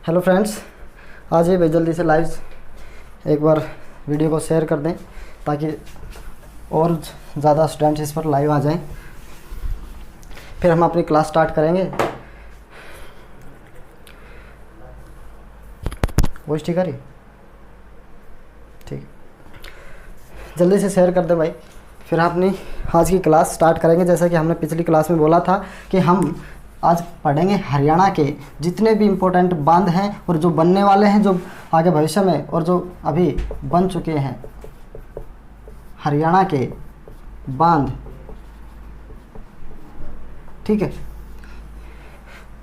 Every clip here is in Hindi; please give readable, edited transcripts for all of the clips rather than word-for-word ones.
हेलो फ्रेंड्स, आज ये भाई जल्दी से लाइव एक बार वीडियो को शेयर कर दें ताकि और ज़्यादा स्टूडेंट्स इस पर लाइव आ जाएं। फिर हम अपनी क्लास स्टार्ट करेंगे। वॉइस ठीक आ रही? ठीक, जल्दी से शेयर कर दें भाई। फिर हम अपनी आज की क्लास स्टार्ट करेंगे। जैसा कि हमने पिछली क्लास में बोला था कि हम आज पढ़ेंगे हरियाणा के जितने भी इम्पोर्टेंट बांध हैं और जो बनने वाले हैं, जो आगे भविष्य में और जो अभी बन चुके हैं, हरियाणा के बांध। ठीक है,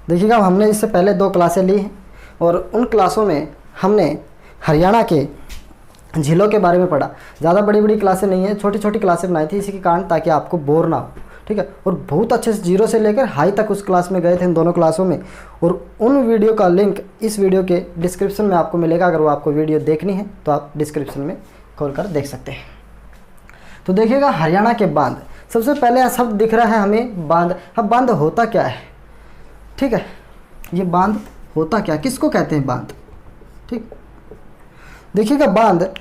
देखिएगा हमने इससे पहले 2 क्लासें ली हैं और उन क्लासों में हमने हरियाणा के झीलों के बारे में पढ़ा। ज़्यादा बड़ी बड़ी क्लासें नहीं है, छोटी छोटी क्लासें बनाई थी इसी के कारण, ताकि आपको बोर ना हो। ठीक है, और बहुत अच्छे से 0 से लेकर हाई तक उस क्लास में गए थे इन दोनों क्लासों में। और उन वीडियो का लिंक इस वीडियो के डिस्क्रिप्शन में आपको मिलेगा। अगर वो आपको वीडियो देखनी है तो आप डिस्क्रिप्शन में खोल कर देख सकते हैं। तो देखिएगा हरियाणा के बांध, सबसे पहले शब्द दिख रहा है हमें बांध। अब बांध होता क्या है? ठीक है, ये बांध होता क्या, किसको कहते हैं बांध? ठीक, देखिएगा बांध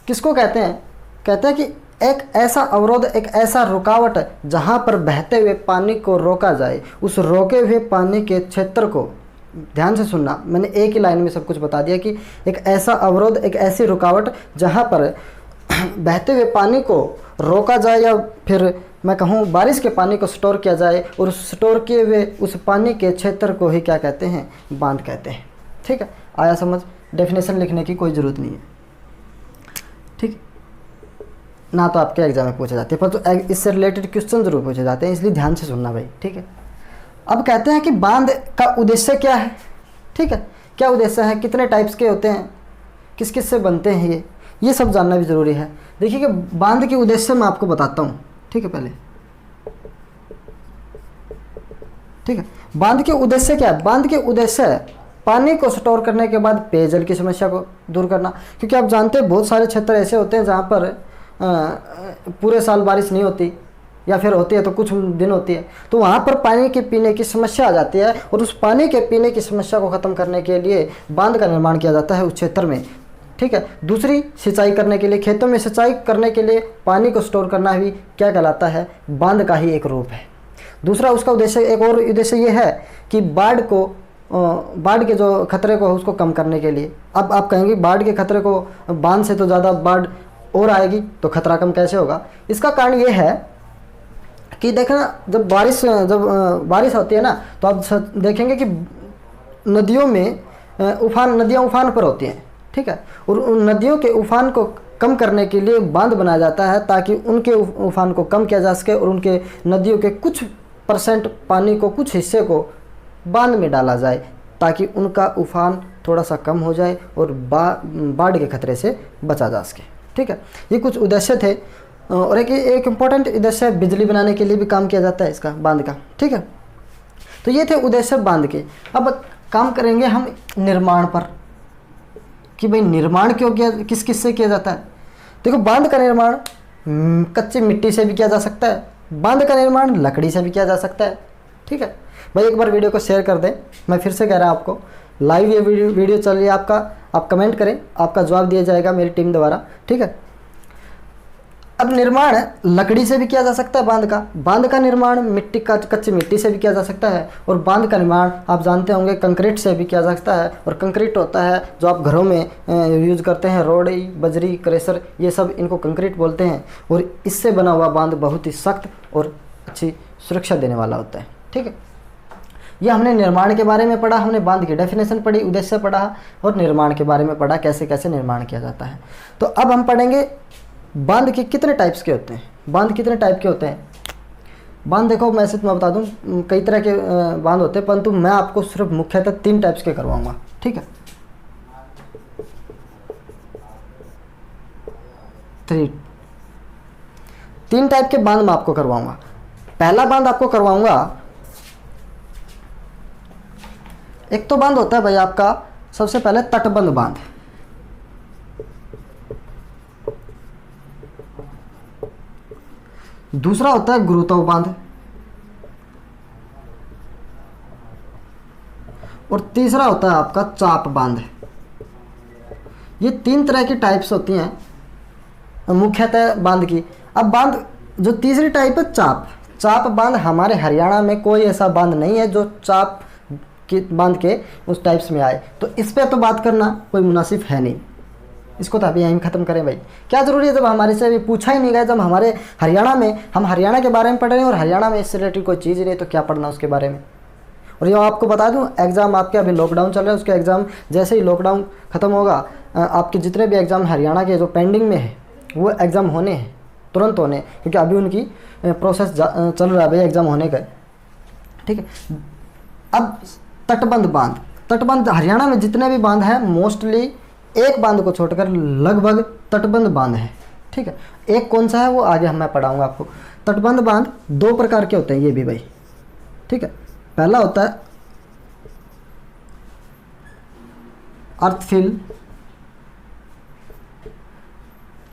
किसको कहते हैं? कहते हैं कि एक ऐसा अवरोध, एक ऐसा रुकावट जहां पर बहते हुए पानी को रोका जाए। उस रोके हुए पानी के क्षेत्र को, ध्यान से सुनना, मैंने एक ही लाइन में सब कुछ बता दिया कि एक ऐसा अवरोध, एक ऐसी रुकावट जहां पर बहते हुए पानी को रोका जाए, या फिर मैं कहूँ बारिश के पानी को स्टोर किया जाए, और उस स्टोर किए हुए उस पानी के क्षेत्र को ही क्या कहते हैं? बांध कहते हैं। ठीक है, आया समझ? डेफिनेशन लिखने की कोई ज़रूरत नहीं है। ठीक, ना तो आपके एग्जाम में पूछे जाते हैं, पर तो इससे रिलेटेड क्वेश्चन जरूर पूछे जाते हैं, इसलिए ध्यान से सुनना भाई। ठीक है, अब कहते हैं कि बांध का उद्देश्य क्या है। ठीक है, क्या उद्देश्य है, कितने टाइप्स के होते हैं, किस किस से बनते हैं, ये सब जानना भी ज़रूरी है। देखिए कि बांध के उद्देश्य मैं आपको बताता हूँ। ठीक है, पहले ठीक है, बांध के उद्देश्य क्या है? बांध के उद्देश्य पानी को स्टोर करने के बाद पेयजल की समस्या को दूर करना। क्योंकि आप जानते हैं बहुत सारे क्षेत्र ऐसे होते हैं जहाँ पर पूरे साल बारिश नहीं होती, या फिर होती है तो कुछ दिन होती है, तो वहाँ पर पानी के पीने की समस्या आ जाती है। और उस पानी के पीने की समस्या को ख़त्म करने के लिए बांध का निर्माण किया जाता है उस क्षेत्र में। ठीक है, दूसरी सिंचाई करने के लिए, खेतों में सिंचाई करने के लिए पानी को स्टोर करना भी क्या कहलाता है? बांध का ही एक रूप है। दूसरा उसका उद्देश्य, एक और उद्देश्य ये है कि बाढ़ के जो खतरे को है उसको कम करने के लिए। अब आप कहेंगे बाढ़ के खतरे को, बांध से तो ज़्यादा बाढ़ और आएगी तो खतरा कम कैसे होगा? इसका कारण ये है कि देखना, जब बारिश होती है ना, तो आप देखेंगे कि नदियों में नदियाँ उफान पर होती हैं। ठीक है, और उन नदियों के उफान को कम करने के लिए बांध बनाया जाता है, ताकि उनके उफान को कम किया जा सके और उनके नदियों के कुछ % पानी को, कुछ हिस्से को बांध में डाला जाए, ताकि उनका उफान थोड़ा सा कम हो जाए और बाढ़ के खतरे से बचा जा सके। ठीक है, ये कुछ उद्देश्य थे। और एक इम्पोर्टेंट उद्देश्य बिजली बनाने के लिए भी काम किया जाता है इसका, बांध का। ठीक है, तो ये थे उद्देश्य बांध के। अब काम करेंगे हम निर्माण पर कि भाई निर्माण क्यों किया, किस किस से किया जाता है। देखो, बांध का निर्माण कच्ची मिट्टी से भी किया जा सकता है, बांध का निर्माण लकड़ी से भी किया जा सकता है। ठीक है भाई, एक बार वीडियो को शेयर कर दें। मैं फिर से कह रहा हूँ आपको, लाइव ये वीडियो चल रही है आपका, आप कमेंट करें, आपका जवाब दिया जाएगा मेरी टीम द्वारा। ठीक है, अब निर्माण लकड़ी से भी किया जा सकता है बांध का निर्माण कच्ची मिट्टी से भी किया जा सकता है, और बांध का निर्माण आप जानते होंगे कंक्रीट से भी किया जा सकता है। और कंक्रीट होता है जो आप घरों में यूज करते हैं, रोड़ी, बजरी, क्रेशर, ये सब इनको कंक्रीट बोलते हैं। और इससे बना हुआ बांध बहुत ही सख्त और अच्छी सुरक्षा देने वाला होता है। ठीक है, ये हमने निर्माण के बारे में पढ़ा, हमने बांध की डेफिनेशन पढ़ी, उद्देश्य पढ़ा और निर्माण के बारे में पढ़ा, कैसे कैसे निर्माण किया जाता है। तो अब हम पढ़ेंगे बांध के कितने टाइप्स के होते हैं। बांध कितने टाइप के होते हैं? बांध देखो, मैं सिर्फ मैं बता दूं, कई तरह के बांध होते हैं, परंतु मैं आपको सिर्फ मुख्यतः 3 टाइप्स के करवाऊंगा। ठीक है, 3 टाइप के बांध मैं आपको करवाऊंगा। पहला बांध आपको करवाऊंगा, एक तो बांध होता है भाई आपका सबसे पहले तटबंध बांध। दूसरा होता है गुरुत्व बांध। और तीसरा होता है आपका चाप बांध। ये 3 तरह की टाइप्स होती हैं मुख्यतः बांध की। अब बांध जो तीसरी टाइप है चाप बांध, हमारे हरियाणा में कोई ऐसा बांध नहीं है जो चाप की बांध के उस टाइप्स में आए, तो इस पर तो बात करना कोई मुनासिब है नहीं। इसको तो अभी यहीं ख़त्म करें भाई, क्या ज़रूरी है जब हमारे से अभी पूछा ही नहीं गया। जब हमारे हरियाणा में, हम हरियाणा के बारे में पढ़ रहे हैं और हरियाणा में इससे रिलेटेड कोई चीज़ ही नहीं, तो क्या पढ़ना उसके बारे में। और ये आपको बता दूं, एग्ज़ाम आपके अभी लॉकडाउन चल रहा है, उसके एग्ज़ाम जैसे ही लॉकडाउन ख़त्म होगा, आपके जितने भी एग्ज़ाम हरियाणा के जो पेंडिंग में है वो एग्ज़ाम होने हैं, तुरंत होने, क्योंकि अभी उनकी प्रोसेस चल रहा है भाई एग्ज़ाम होने का। ठीक है, अब तटबंध हरियाणा में जितने भी बांध हैं मोस्टली एक बांध को छोड़कर लगभग तटबंध बांध है। ठीक है, एक कौन सा है वो आगे मैं पढ़ाऊंगा आपको। तटबंध बांध 2 प्रकार के होते हैं ये भी भाई। ठीक है, पहला होता है अर्थफिल,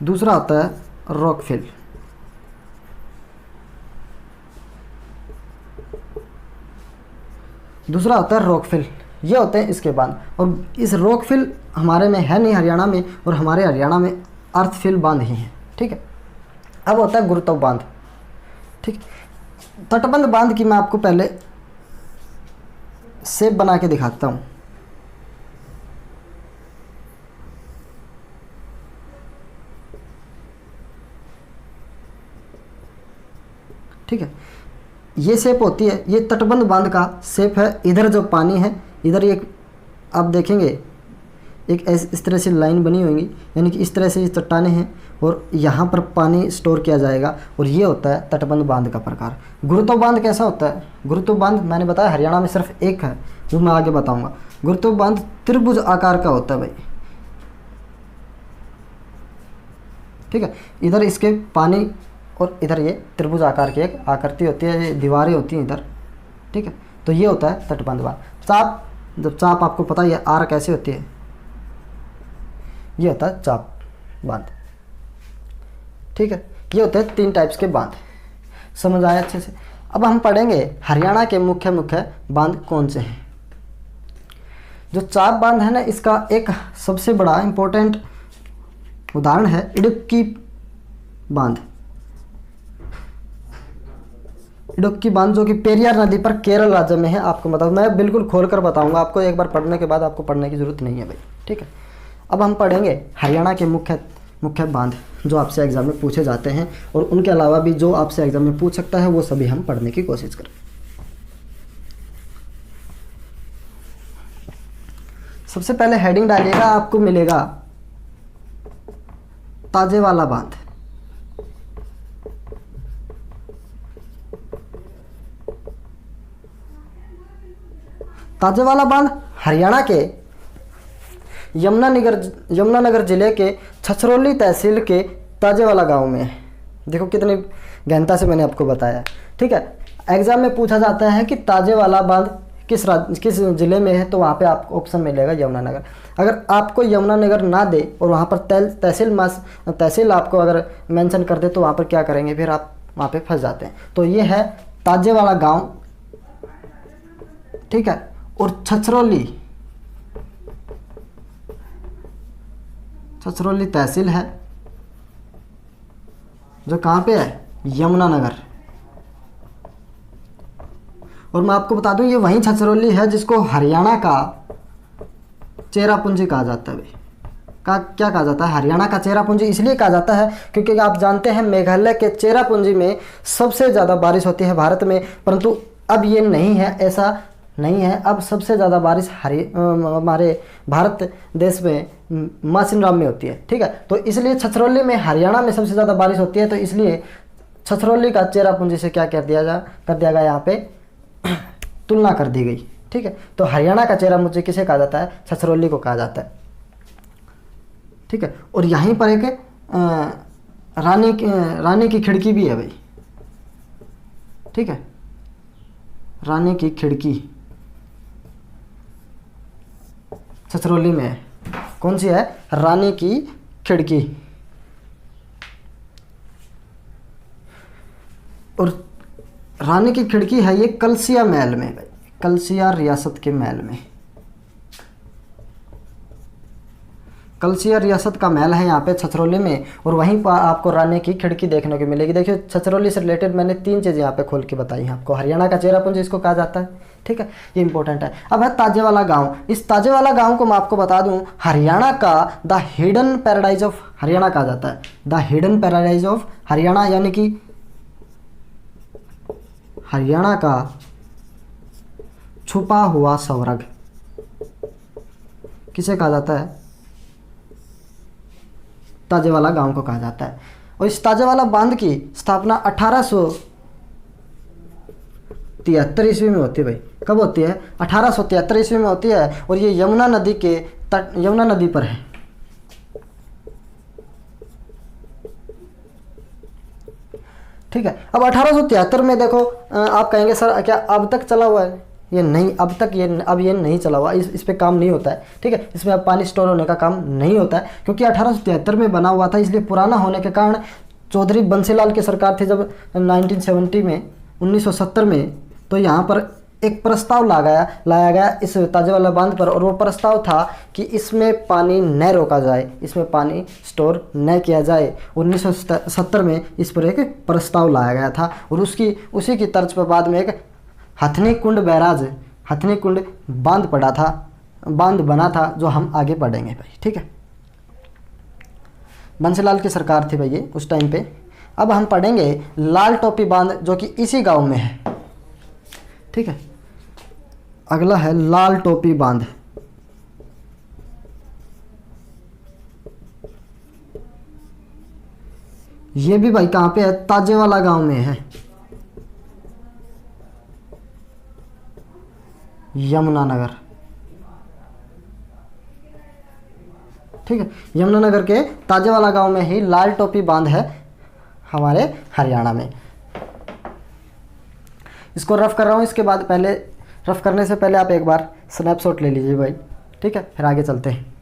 दूसरा होता है रॉकफिल। दूसरा होता है रॉकफिल, ये होते हैं इसके बांध। और इस रॉकफिल हमारे में है नहीं हरियाणा में, और हमारे हरियाणा में अर्थफिल बांध ही हैं। ठीक है, अब होता है गुरुत्व बांध। ठीक, तटबंध बांध की मैं आपको पहले शेप बना के दिखाता हूँ। ठीक है, ये शेप होती है, ये तटबंध बांध का शेप है। इधर जो पानी है, इधर एक आप देखेंगे एक इस तरह से लाइन बनी होगी, यानी कि इस तरह से चट्टानें हैं और यहाँ पर पानी स्टोर किया जाएगा, और ये होता है तटबंध बांध का प्रकार। गुरुत्व बांध कैसा होता है? गुरुत्व बांध मैंने बताया हरियाणा में सिर्फ एक है, वो मैं आगे बताऊंगा। गुरुत्व बांध त्रिभुज आकार का होता है भाई। ठीक है, इधर इसके पानी और इधर ये त्रिभुज आकार की एक आकृति होती है, ये दीवारें होती हैं इधर। ठीक है, तो ये होता है तटबंध बांध। चाप, जब चाप आपको पता है आर कैसे होती है, ये होता है चाप बांध। ठीक है, ये होते हैं 3 टाइप्स के बांध। समझ आया अच्छे से? अब हम पढ़ेंगे हरियाणा के मुख्य बांध कौन से हैं। जो चाप बांध है ना, इसका एक सबसे बड़ा इम्पोर्टेंट उदाहरण है इडुक्की बांध। इडुक्की बांध जो कि पेरियार नदी पर केरल राज्य में है। आपको मतलब मैं बिल्कुल खोलकर बताऊंगा आपको, एक बार पढ़ने के बाद आपको पढ़ने की ज़रूरत नहीं है भाई। ठीक है, अब हम पढ़ेंगे हरियाणा के मुख्य बांध जो आपसे एग्ज़ाम में पूछे जाते हैं, और उनके अलावा भी जो आपसे एग्ज़ाम में पूछ सकता है वो सभी हम पढ़ने की कोशिश करें। सबसे पहले हेडिंग डालिएगा, आपको मिलेगा ताजेवाला बांध। ताजेवाला बांध हरियाणा के यमुनानगर जिले के छछरौली तहसील के ताजेवाला गांव में है। देखो कितनी गहनता से मैंने आपको बताया। ठीक है, एग्जाम में पूछा जाता है कि ताजेवाला बांध किस ज़िले में है, तो वहाँ पे आपको ऑप्शन मिलेगा यमुनानगर। अगर आपको यमुनानगर ना दे और वहाँ पर तहसील आपको अगर मेंशन कर दे, तो वहाँ पर क्या करेंगे, फिर आप वहाँ पे फंस जाते हैं। तो ये है ताजेवाला गांव। ठीक है, और छछरौली तहसील है जो कहाँ पे है, यमुनानगर। और मैं आपको बता दूं ये वही छछरौली है जिसको हरियाणा का चेरापूंजी कहा जाता है भाई। क्या कहा जाता है? हरियाणा का चेरापूंजी इसलिए कहा जाता है क्योंकि आप जानते हैं मेघालय के चेरापूंजी में सबसे ज़्यादा बारिश होती है भारत में, परंतु अब ये नहीं है, ऐसा नहीं है। अब सबसे ज़्यादा बारिश हमारे भारत देश में मासिनराम में होती है। ठीक है, तो इसलिए छछरौली में, हरियाणा में सबसे ज़्यादा बारिश होती है, तो इसलिए छछरौली का चेरापूंजी से क्या कर दिया गया यहाँ पे तुलना कर दी गई। ठीक है, तो हरियाणा का चेरापूंजी किसे कहा जाता है? छछरौली को कहा जाता है। ठीक है, और यहीं पर एक रानी की खिड़की भी है भाई। ठीक है, रानी की खिड़की छछरौली में है। कौन सी है? रानी की खिड़की। और रानी की खिड़की है ये कलसिया महल में भाई, कलसिया रियासत के महल में। कलसिया रियासत का महल है यहाँ पे छछरौली में, और वहीं पर आपको रानी की खिड़की देखने को मिलेगी। देखिए छछरौली से रिलेटेड मैंने 3 चीज़ें यहाँ पे खोल के बताई हैं आपको। हरियाणा का चेहरापुंज इसको कहा जाता है, ठीक है, ये इंपॉर्टेंट है। अब है ताजेवाला गांव। इस ताजेवाला गांव को मैं आपको बता दूं, हरियाणा का the hidden paradise of Haryana कहा जाता है। The hidden paradise of Haryana, यानी कि हरियाणा का छुपा हुआ स्वर्ग किसे कहा जाता है? ताजेवाला गांव को कहा जाता है। और इस ताजेवाला बांध की स्थापना 1873 ईस्वी में होती है भाई। कब होती है? 1873 ईस्वी में होती है, और ये यमुना नदी के तट, यमुना नदी पर है। ठीक है। अब 1873 में देखो, आप कहेंगे सर क्या अब तक चला हुआ है? ये नहीं, अब तक ये नहीं चला हुआ, इस पे काम नहीं होता है, ठीक है। इसमें अब पानी स्टोर होने का काम नहीं होता है, क्योंकि 1873 में बना हुआ था, इसलिए पुराना होने के कारण चौधरी बंसीलाल की सरकार थी जब 1970 में 1970 में, तो यहाँ पर एक प्रस्ताव लाया गया इस ताजेवाला बांध पर, और वो प्रस्ताव था कि इसमें पानी न रोका जाए, इसमें पानी स्टोर न किया जाए। 1970 में इस पर एक प्रस्ताव लाया गया था, और उसी की तर्ज पर बाद में एक हथनी कुंड बैराज, हथनी कुंड बांध बना था, जो हम आगे पढ़ेंगे भाई, ठीक है। बंसीलाल की सरकार थी भाई ये उस टाइम पे। अब हम पढ़ेंगे लाल टोपी बांध, जो कि इसी गांव में है, ठीक है। अगला है लाल टोपी बांध। ये भी भाई कहाँ पे है? ताजेवाला गांव में है, यमुनानगर, ठीक है। यमुनानगर के ताजेवाला गांव में ही लाल टोपी बांध है हमारे हरियाणा में। इसको रफ कर रहा हूँ, इसके बाद पहले रफ करने से पहले आप एक बार स्नैपशॉट ले लीजिए भाई, ठीक है, फिर आगे चलते हैं।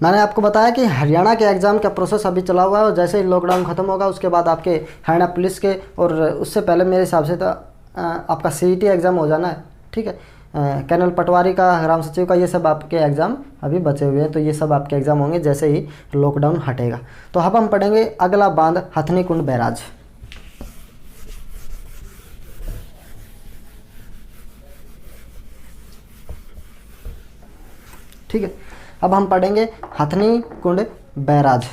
मैंने आपको बताया कि हरियाणा के एग्ज़ाम का प्रोसेस अभी चला हुआ है, और जैसे ही लॉकडाउन ख़त्म होगा उसके बाद आपके हरियाणा पुलिस के, और उससे पहले मेरे हिसाब से तो आपका CET एग्ज़ाम हो जाना है, ठीक है। कर्नल पटवारी का, ग्राम सचिव का, ये सब आपके एग्ज़ाम अभी बचे हुए हैं, तो ये सब आपके एग्ज़ाम होंगे जैसे ही लॉकडाउन हटेगा। तो अब हम पढ़ेंगे अगला बांध, हथनी कुंड बैराज। ठीक है। अब हम पढ़ेंगे हथनी कुंड बैराज।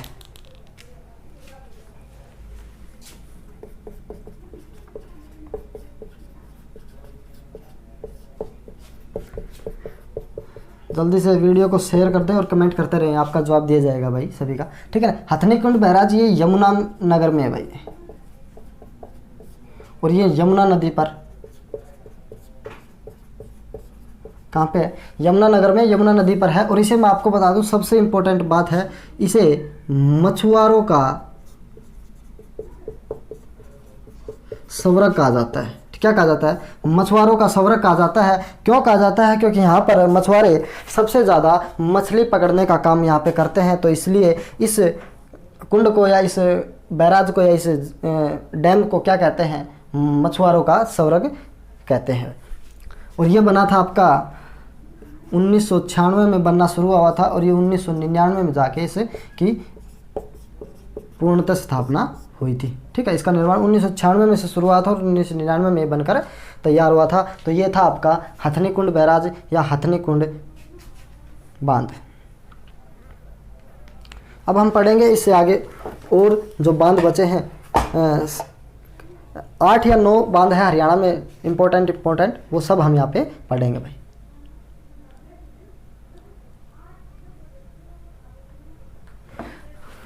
जल्दी से वीडियो को शेयर कर दें और कमेंट करते रहें, आपका जवाब दिया जाएगा भाई सभी का, ठीक है ना। हथनी कुंड बैराज ये यमुना नगर में है भाई, और ये यमुना नदी पर, कहाँ पे है? यमुना नगर में, यमुना नदी पर है। और इसे मैं आपको बता दूं, सबसे इम्पोर्टेंट बात है, इसे मछुआरों का स्वर्ग कहा जाता है। क्या कहा जाता है? मछुआरों का स्वर्ग कहा जाता है। क्यों कहा जाता है? क्योंकि यहाँ पर मछुआरे सबसे ज़्यादा मछली पकड़ने का काम यहाँ पे करते हैं, तो इसलिए इस कुंड को या इस बैराज को या इस डैम को क्या कहते हैं? मछुआरों का स्वर्ग कहते हैं। और ये बना था आपका 1996 में बनना शुरू हुआ था, और ये 1999 में जाके इसकी पूर्णतः स्थापना हुई थी, ठीक है। इसका निर्माण 1996 में से शुरू हुआ था और 1999 में बनकर तैयार हुआ था। तो ये था आपका हथनी कुंड बैराज या हथनी कुंड बांध। अब हम पढ़ेंगे इससे आगे और जो बांध बचे हैं, 8 या 9 बांध है हरियाणा में इम्पोर्टेंट, वो सब हम यहाँ पे पढ़ेंगे भाई।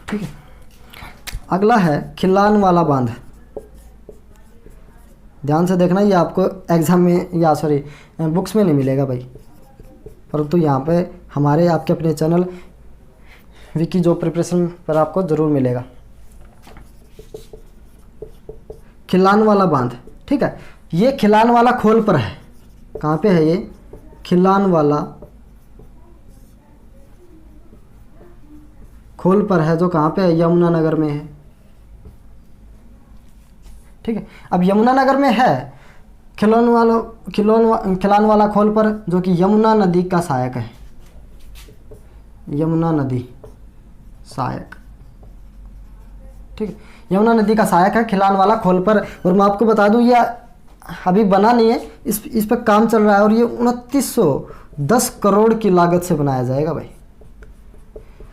ठीक है। अगला है खिलान वाला बांध। ध्यान से देखना, ये आपको एग्जाम में या सॉरी बुक्स में नहीं मिलेगा भाई, परंतु यहाँ पे हमारे आपके अपने चैनल विकी जॉब प्रिपरेशन पर आपको ज़रूर मिलेगा। खिलान वाला बांध, ठीक है। ये खिलान वाला खोल पर है। कहाँ पे है ये? खिलान वाला खोल पर है, जो कहाँ पे है? यमुनानगर में है, ठीक है। अब यमुनानगर में है खिलान वाला खोल पर, जो कि यमुना नदी का सहायक है। यमुना नदी सहायक, ठीक है। यमुना नदी का सहायक है खिलान वाला खोल पर। और मैं आपको बता दूं ये अभी बना नहीं है, इस पर काम चल रहा है और ये 2910 करोड़ की लागत से बनाया जाएगा भाई।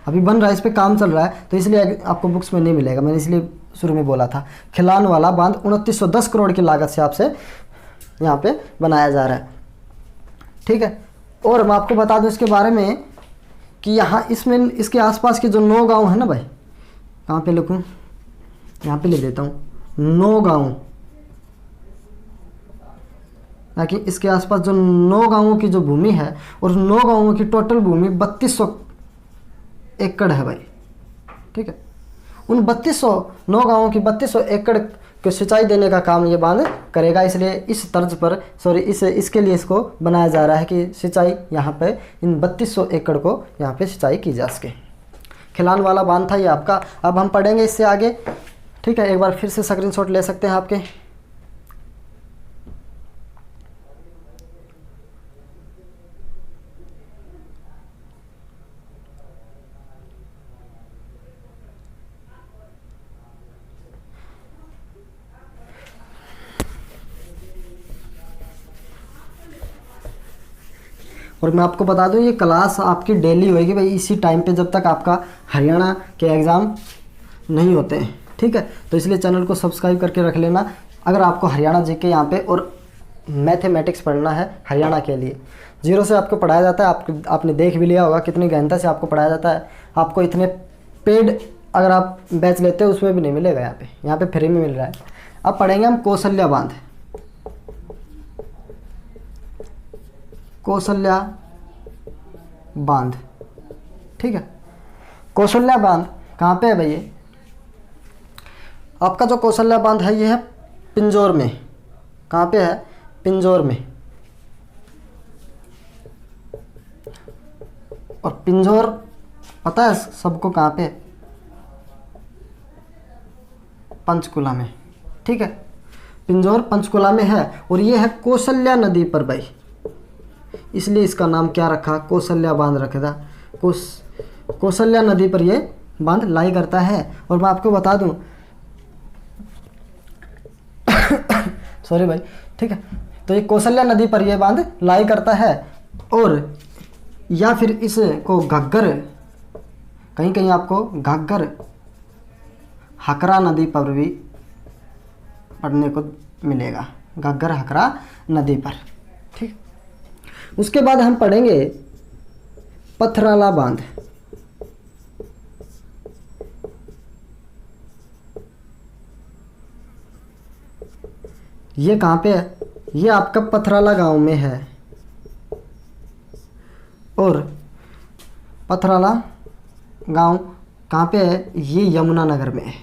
अभी बन रहा है, इस पर काम चल रहा है, तो इसलिए आपको बुक्स में नहीं मिलेगा। मैंने इसलिए शुरू में बोला था खिलान वाला बांध 2910 करोड़ की लागत से आपसे यहाँ पे बनाया जा रहा है, ठीक है। और मैं आपको बता दूं इसके बारे में कि यहाँ इसमें इसके आसपास के जो 9 गांव है ना भाई, कहाँ पे लिखूँ, यहाँ पे लिख देता हूँ 9 गांव, ताकि इसके आसपास जो 9 गांवों की जो भूमि है और 9 गांवों की टोटल भूमि 3200 एकड़ है भाई, ठीक है। उन 9 गांवों की 3200 एकड़ को सिंचाई देने का काम ये बांध करेगा। इसलिए इस तर्ज पर इसके लिए इसको बनाया जा रहा है कि सिंचाई यहाँ पे इन 3200 एकड़ को यहाँ पे सिंचाई की जा सके। खिलान वाला बांध था ये आपका। अब हम पढ़ेंगे इससे आगे, ठीक है। एक बार फिर से स्क्रीनशॉट ले सकते हैं आपके। और मैं आपको बता दूं ये क्लास आपकी डेली होएगी भाई, इसी टाइम पे, जब तक आपका हरियाणा के एग्ज़ाम नहीं होते हैं, ठीक है। तो इसलिए चैनल को सब्सक्राइब करके रख लेना। अगर आपको हरियाणा जीके यहाँ पे और मैथमेटिक्स पढ़ना है हरियाणा के लिए, 0 से आपको पढ़ाया जाता है। आपने देख भी लिया होगा कितनी गहनता से आपको पढ़ाया जाता है। आपको इतने पेड अगर आप बैच लेते हो उसमें भी नहीं मिलेगा, यहाँ पे फ्री में मिल रहा है। अब पढ़ेंगे हम कौशल्या बांध। कौशल्या बांध, ठीक है। कौशल्या बांध कहाँ पे है भैया? आपका जो कौशल्या बांध है ये है पिंजौर में। कहाँ पे है? पिंजौर में। और पिंजौर पता है सबको कहाँ पे? पंचकुला में, ठीक है। पिंजौर पंचकुला में है और ये है कौशल्या नदी पर भाई, इसलिए इसका नाम क्या रखा? कौशल्या बांध रखा था। कौशल्या नदी पर ये बांध लाई करता है। और मैं आपको बता दूं सॉरी भाई, ठीक है। तो ये कौशल्या नदी पर ये बांध लाई करता है। और या फिर इसको घग्गर, कहीं कहीं आपको घग्गर हकरा नदी पर भी पढ़ने को मिलेगा, घग्गर हकरा नदी पर, ठीक। उसके बाद हम पढ़ेंगे पथराला बांध। ये कहाँ पे है? ये आपका पथराला गांव में है। और पथराला गांव कहाँ पे है? ये यमुनानगर में है,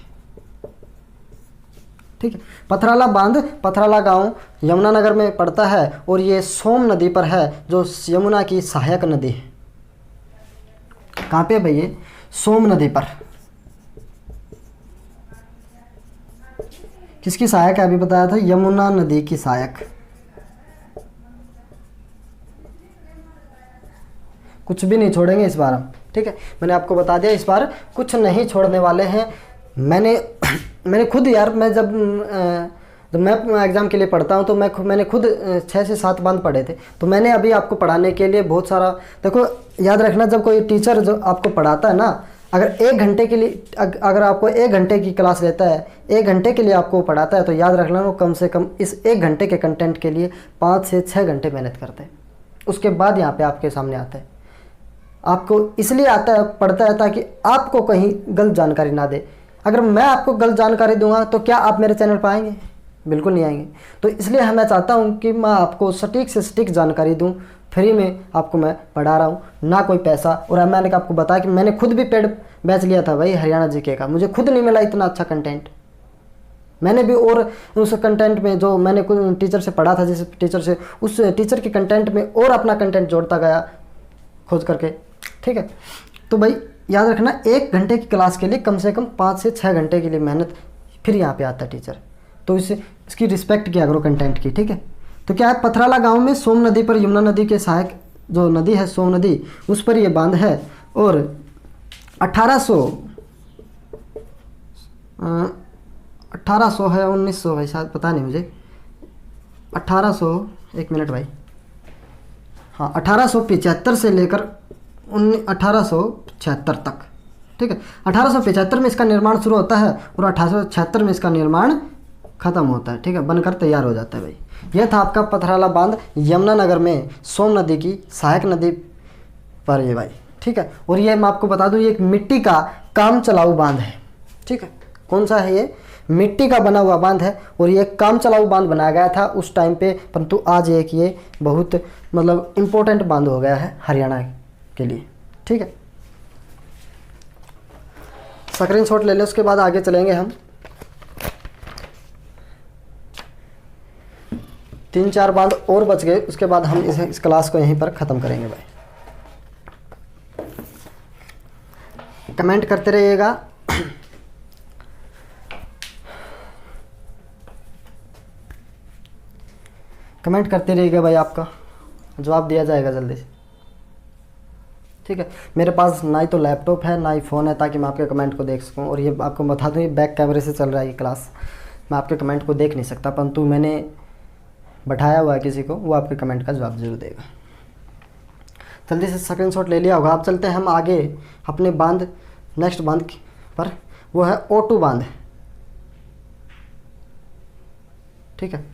ठीक है। पथराला बांध, पथराला गांव यमुनानगर में पड़ता है और ये सोम नदी पर है, जो यमुना की सहायक नदी है। कहाँ पे भैया? सोम नदी पर। किसकी सहायक है? अभी बताया था यमुना नदी की सहायक। कुछ भी नहीं छोड़ेंगे इस बार हम, ठीक है। मैंने आपको बता दिया इस बार कुछ नहीं छोड़ने वाले हैं। मैंने खुद यार, मैं जब मैं एग्ज़ाम के लिए पढ़ता हूँ तो मैंने खुद 6 से 7 बांध पढ़े थे। तो मैंने अभी आपको पढ़ाने के लिए बहुत सारा, देखो याद रखना, जब कोई टीचर जो आपको पढ़ाता है ना, अगर 1 घंटे के लिए, अगर आपको 1 घंटे की क्लास लेता है, 1 घंटे के लिए आपको पढ़ाता है, तो याद रखना वो कम से कम इस 1 घंटे के कंटेंट के लिए 5 से 6 घंटे मेहनत करते हैं। उसके बाद यहाँ पे आपके सामने आता है। आपको इसलिए आता है, पढ़ता है, ताकि आपको कहीं गलत जानकारी ना दे। अगर मैं आपको गलत जानकारी दूंगा तो क्या आप मेरे चैनल पर आएंगे? बिल्कुल नहीं आएंगे। तो इसलिए मैं चाहता हूं कि मैं आपको सटीक से सटीक जानकारी दूं। फ्री में आपको मैं पढ़ा रहा हूं, ना कोई पैसा। और मैंने आपको बताया कि मैंने खुद भी पेड बैच लिया था भाई हरियाणा जीके का, मुझे खुद नहीं मिला इतना अच्छा कंटेंट। मैंने भी और उस कंटेंट में जो मैंने टीचर से पढ़ा था, जिस टीचर से, उस टीचर के कंटेंट में और अपना कंटेंट जोड़ता गया खोज करके, ठीक है। तो भाई याद रखना, 1 घंटे की क्लास के लिए कम से कम 5 से 6 घंटे के लिए मेहनत, फिर यहाँ पे आता है टीचर। तो इसकी रिस्पेक्ट किया करो कंटेंट की, ठीक है। तो क्या है, पथराला गांव में सोम नदी पर, यमुना नदी के सहायक जो नदी है सोम नदी, उस पर ये बांध है। और 1800 है 1900 है शायद, पता नहीं मुझे, 1800, एक मिनट भाई, हाँ 1875 से लेकर 1876 तक, ठीक है। 1875 में इसका निर्माण शुरू होता है और 1876 में इसका निर्माण ख़त्म होता है, ठीक है, बनकर तैयार हो जाता है भाई। यह था आपका पथराला बांध यमुनानगर में सोम नदी की सहायक नदी पर ये भाई, ठीक है। और ये मैं आपको बता दूं, ये एक मिट्टी का काम चलाऊ बांध है, ठीक है। कौन सा है ये? मिट्टी का बना हुआ बांध है और ये काम चलाऊ बांध बनाया गया था उस टाइम पे, परंतु आज एक ये बहुत मतलब इम्पोर्टेंट बांध हो गया है हरियाणा के लिए, ठीक है। स्क्रीनशॉट ले लें, उसके बाद आगे चलेंगे हम। 3-4 बांध और बच गए, उसके बाद हम इस क्लास को यहीं पर ख़त्म करेंगे भाई। कमेंट करते रहिएगा। कमेंट करते रहिएगा भाई, आपका जवाब दिया जाएगा जल्दी से, ठीक है। मेरे पास ना ही तो लैपटॉप है ना ही फ़ोन है ताकि मैं आपके कमेंट को देख सकूं, और ये आपको बता दूं ये बैक कैमरे से चल रहा है ये क्लास, मैं आपके कमेंट को देख नहीं सकता, परंतु मैंने बैठाया हुआ है किसी को, वो आपके कमेंट का जवाब जरूर देगा। जल्दी से स्क्रीनशॉट ले लिया होगा। अब चलते हैं हम आगे अपने बांध, नेक्स्ट बांध पर, वो है O2 बांध, ठीक है।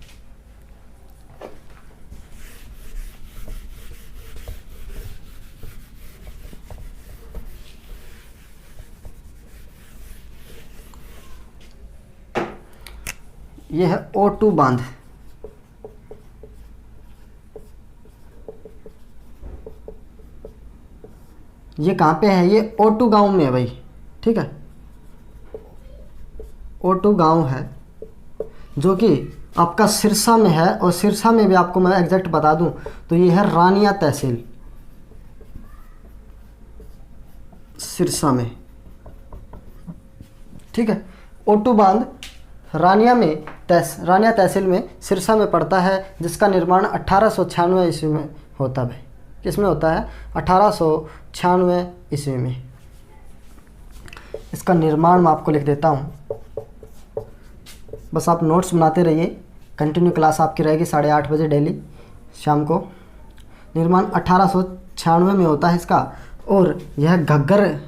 ये है O2 बांध, ये कहाँ पे है? ये O2 गांव में है भाई, ठीक है। O2 गांव है जो कि आपका सिरसा में है, और सिरसा में भी आपको मैं एग्जैक्ट बता दूं तो ये है रानिया तहसील, सिरसा में, ठीक है। O2 बांध रानिया तहसील में सिरसा में पड़ता है, जिसका निर्माण 1896 ईस्वी में होता है। किसमें होता है? 1896 ईस्वी में। इसका निर्माण मैं आपको लिख देता हूँ, बस आप नोट्स बनाते रहिए। कंटिन्यू क्लास आपकी रहेगी 8:30 बजे डेली शाम को। निर्माण 1896 में होता है इसका, और यह घग्गर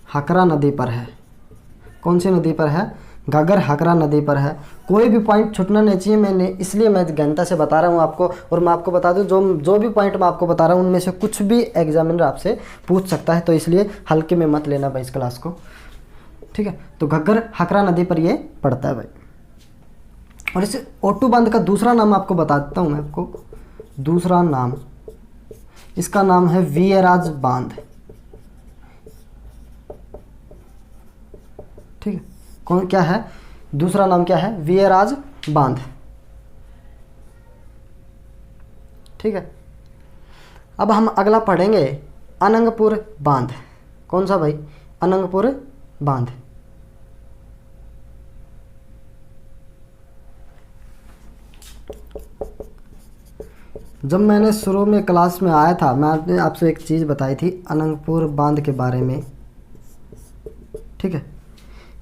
हकरा नदी पर है। कौन सी नदी पर है? घग्गर हकरा नदी पर है। कोई भी पॉइंट छूटना नहीं चाहिए, मैंने इसलिए मैं गहनता से बता रहा हूँ आपको। और मैं आपको बता दूँ जो भी पॉइंट मैं आपको बता रहा हूँ उनमें से कुछ भी एग्जामिनर आपसे पूछ सकता है, तो इसलिए हल्के में मत लेना भाई इस क्लास को, ठीक है। तो घग्गर हकरा नदी पर ये पड़ता है भाई। और इस O2 बांध का दूसरा नाम आपको बता देता हूँ मैं आपको, दूसरा नाम इसका नाम है वीरराज बांध, ठीक है। कौन क्या है? दूसरा नाम क्या है? वीरराज बांध, ठीक है। अब हम अगला पढ़ेंगे अनंगपुर बांध। कौन सा भाई? अनंगपुर बांध। जब मैंने शुरू में क्लास में आया था, मैंने आपसे एक चीज़ बताई थी अनंगपुर बांध के बारे में, ठीक है।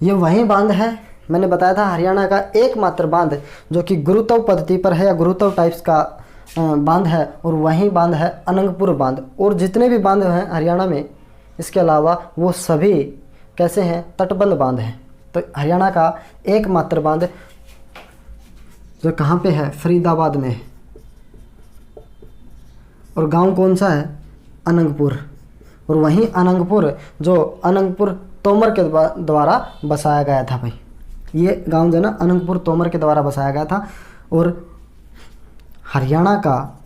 ये वही बांध है, मैंने बताया था हरियाणा का एकमात्र बांध जो कि गुरुत्व पद्धति पर है या गुरुत्व टाइप्स का बांध है, और वही बांध है अनंगपुर बांध। और जितने भी बांध हैं हरियाणा में इसके अलावा वो सभी कैसे हैं? तटबंध बांध हैं। तो हरियाणा का एकमात्र बांध जो कहाँ पे है? फरीदाबाद में है। और गांव कौन सा है? अनंगपुर। और वहीं अनंगपुर जो अनंगपुर तोमर के द्वारा बसाया गया था भाई। ये गांव जो ना अनंगपुर तोमर के द्वारा बसाया गया था। और हरियाणा का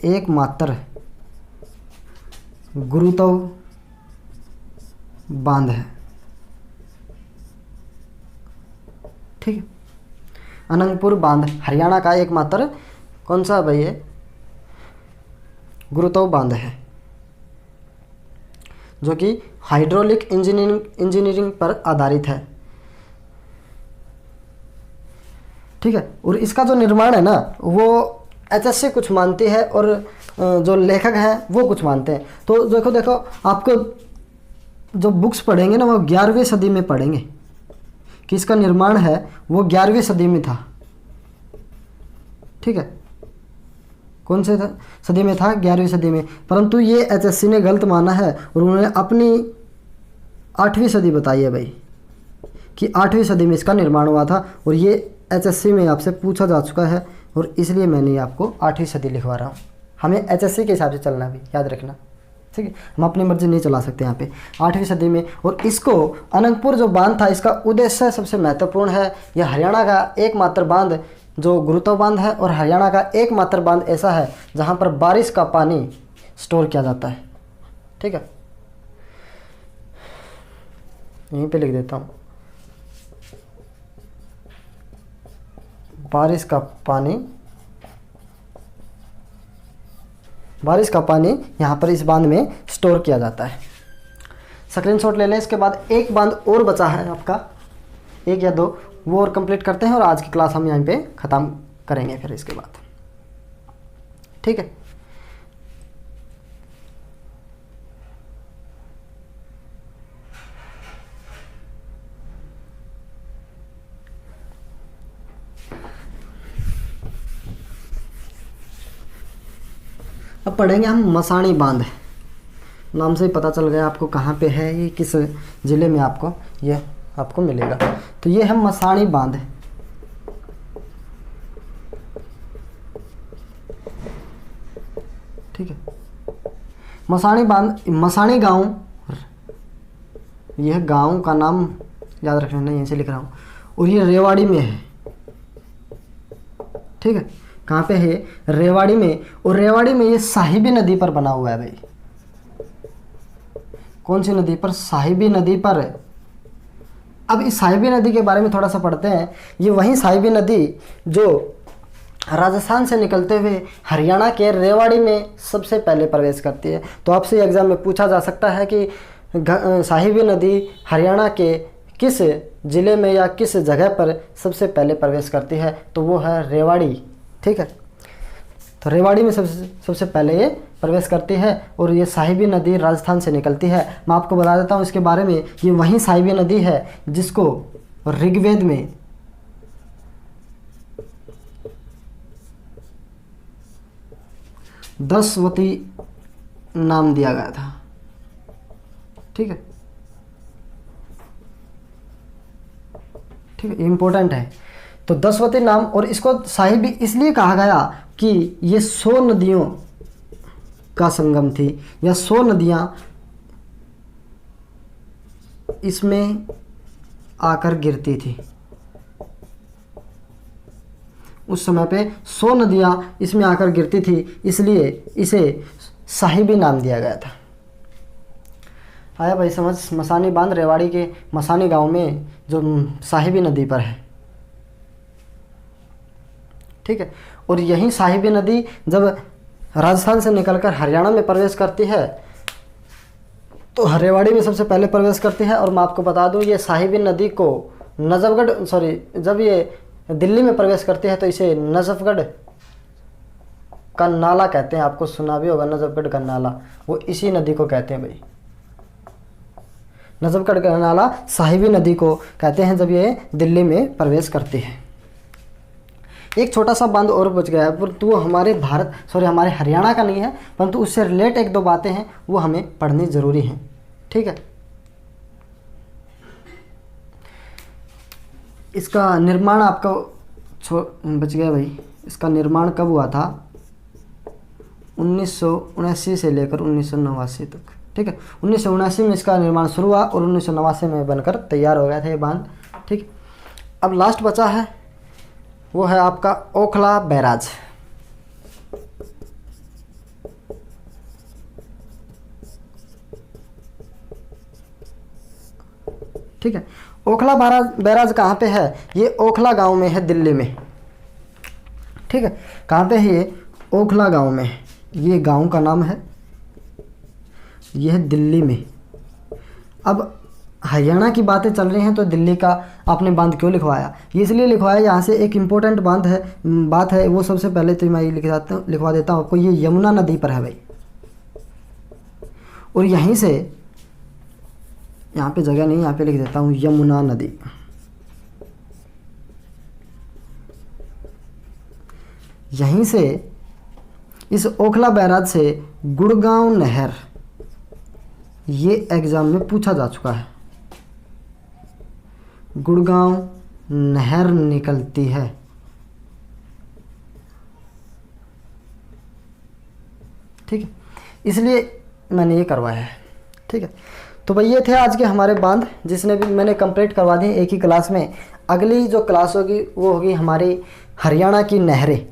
एकमात्र गुरुत्व बांध है, ठीक है। अनंगपुर बांध हरियाणा का एकमात्र कौन सा भाई है? गुरुत्व बांध है, जो कि हाइड्रोलिक इंजीनियरिंग पर आधारित है, ठीक है। और इसका जो निर्माण है ना वो HSC कुछ मानती है और जो लेखक हैं वो कुछ मानते हैं। तो देखो आपको जो बुक्स पढ़ेंगे ना वो 11वीं सदी में पढ़ेंगे कि इसका निर्माण है वो 11वीं सदी में था। ठीक है, कौन से सदी में था? 11वीं सदी में। परंतु ये HSC ने गलत माना है और उन्होंने अपनी 8वीं सदी बताई है भाई कि 8वीं सदी में इसका निर्माण हुआ था। और ये HSC में आपसे पूछा जा चुका है और इसलिए मैंने आपको 8वीं सदी लिखवा रहा हूँ। हमें HSC के हिसाब से चलना भी, याद रखना। ठीक है, हम अपनी मर्जी नहीं चला सकते यहाँ पे। 8वीं सदी में, और इसको अनंतपुर जो बांध था इसका उद्देश्य सबसे महत्वपूर्ण है। यह हरियाणा का एकमात्र बांध जो गुरुत्व बांध है और हरियाणा का एकमात्र बांध ऐसा है जहाँ पर बारिश का पानी स्टोर किया जाता है। ठीक है, यहीं पे लिख देता हूँ, बारिश का पानी यहाँ पर इस बांध में स्टोर किया जाता है। स्क्रीनशॉट ले लें। इसके बाद एक बांध और बचा है आपका, 1 या 2, वो और कंप्लीट करते हैं और आज की क्लास हम यहाँ पे ख़त्म करेंगे फिर इसके बाद। ठीक है, अब पढ़ेंगे हम मसाणी बांध। नाम से ही पता चल गया आपको कहाँ पे है, ये किस ज़िले में आपको मिलेगा। तो ये है मसाणी बांध। ठीक है, मसाणी बांध, मसाणी गांव, यह गांव का नाम याद रखना, नहीं ऐसे लिख रहा हूँ। और ये रेवाड़ी में है। ठीक है, कहाँ पे है? रेवाड़ी में। और रेवाड़ी में ये साहिबी नदी पर बना हुआ है भाई। कौन सी नदी पर? साहिबी नदी पर। अब इस साहिबी नदी के बारे में थोड़ा सा पढ़ते हैं। ये वही साहिबी नदी जो राजस्थान से निकलते हुए हरियाणा के रेवाड़ी में सबसे पहले प्रवेश करती है। तो आपसे एग्जाम में पूछा जा सकता है कि साहिबी नदी हरियाणा के किस ज़िले में या किस जगह पर सबसे पहले प्रवेश करती है? तो वो है रेवाड़ी। ठीक है, तो रेवाड़ी में सबसे पहले ये प्रवेश करती है और ये साहिबी नदी राजस्थान से निकलती है। मैं आपको बता देता हूँ इसके बारे में। ये वही साहिबी नदी है जिसको ऋग्वेद में दसवती नाम दिया गया था। ठीक है, ठीक है, इम्पोर्टेंट है। तो दसवती नाम, और इसको साहिबी इसलिए कहा गया कि ये 100 नदियों का संगम थी, या 100 नदियाँ इसमें आकर गिरती थी। उस समय पे 100 नदियाँ इसमें आकर गिरती थी, इसलिए इसे साहिबी नाम दिया गया था। आया भाई समझ? मसानी बांध रेवाड़ी के मसानी गांव में जो साहिबी नदी पर है। ठीक है, और यही साहिबी नदी जब राजस्थान से निकलकर हरियाणा में प्रवेश करती है तो रेवाड़ी में सबसे पहले प्रवेश करती है। और मैं आपको बता दूं ये साहिबी नदी को जब ये दिल्ली में प्रवेश करती है तो इसे नजफगढ़ का नाला कहते हैं। आपको सुना भी होगा नजफगढ़ का नाला, वो इसी नदी को कहते हैं भाई। नजफगढ़ का नाला साहिबी नदी को कहते हैं जब ये दिल्ली में प्रवेश करती है। एक छोटा सा बांध और बच गया है, परंतु वो हमारे हमारे हरियाणा का नहीं है, परंतु उससे रिलेट 1-2 बातें हैं वो हमें पढ़नी ज़रूरी हैं। ठीक है, इसका निर्माण आपका बच गया भाई। इसका निर्माण कब हुआ था? 1979 से लेकर 1989 तक। ठीक है, 1979 में इसका निर्माण शुरू हुआ और 1989 में बनकर तैयार हो गया था ये बांध। ठीक, अब लास्ट बचा है वो है आपका ओखला बैराज। ठीक है, ओखला बैराज कहाँ पे है? ये ओखला गांव में है, दिल्ली में। ठीक है, कहाँ पे है ये? ओखला गांव में। ये गांव का नाम है, ये है दिल्ली में। अब हरियाणा की बातें चल रही हैं तो दिल्ली का आपने बांध क्यों लिखवाया? ये इसलिए लिखवाया, यहाँ से एक इम्पोर्टेंट बात है, वो सबसे पहले तो मैं ये लिखवा देता हूँ आपको। ये यमुना नदी पर है भाई, और यहीं से, यहाँ पे जगह नहीं, यहाँ पे लिख देता हूँ यमुना नदी। यहीं से इस ओखला बैराज से गुड़गांव नहर, ये एग्जाम में पूछा जा चुका है। गुड़गांव नहर निकलती है, ठीक है, इसलिए मैंने ये करवाया है, ठीक है। तो भाई ये थे आज के हमारे बांध, जिसने भी मैंने कंप्लीट करवा दिए एक ही क्लास में। अगली जो क्लास होगी वो होगी हमारी हरियाणा की नहरें,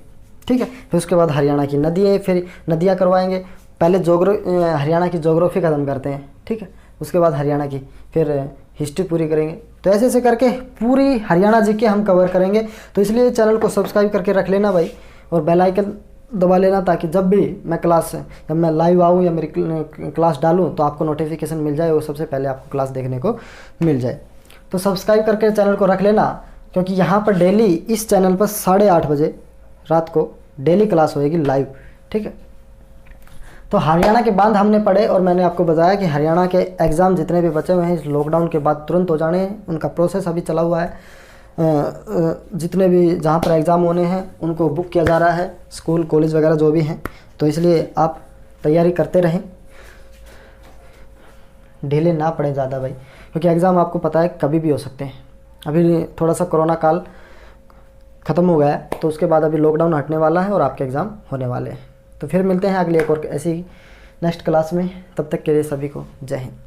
ठीक है। फिर उसके बाद हरियाणा की नदियाँ, फिर नदियाँ करवाएंगे। पहले हरियाणा की ज्योग्राफी ख़त्म करते हैं, ठीक है। उसके बाद हरियाणा की फिर हिस्ट्री पूरी करेंगे। तो ऐसे ऐसे करके पूरी हरियाणा जी के हम कवर करेंगे। तो इसलिए चैनल को सब्सक्राइब करके रख लेना भाई, और बेल आइकन दबा लेना, ताकि जब भी मैं जब मैं लाइव आऊँ या मेरी क्लास डालूँ तो आपको नोटिफिकेशन मिल जाए, वो सबसे पहले आपको क्लास देखने को मिल जाए। तो सब्सक्राइब करके चैनल को रख लेना, क्योंकि यहाँ पर डेली इस चैनल पर 8:30 बजे रात को डेली क्लास होएगी लाइव, ठीक है। तो हरियाणा के बांध हमने पढ़े, और मैंने आपको बताया कि हरियाणा के एग्ज़ाम जितने भी बचे हुए हैं इस लॉकडाउन के बाद तुरंत हो जाने हैं, उनका प्रोसेस अभी चला हुआ है। जितने भी जहाँ पर एग्ज़ाम होने हैं उनको बुक किया जा रहा है, स्कूल कॉलेज वगैरह जो भी हैं। तो इसलिए आप तैयारी करते रहें, ढीले ना पड़े ज़्यादा भाई, क्योंकि एग्ज़ाम आपको पता है कभी भी हो सकते हैं। अभी थोड़ा सा कोरोना काल ख़त्म हो गया है, तो उसके बाद अभी लॉकडाउन हटने वाला है और आपके एग्ज़ाम होने वाले हैं। तो फिर मिलते हैं अगली एक और ऐसी नेक्स्ट क्लास में। तब तक के लिए सभी को जय हिंद।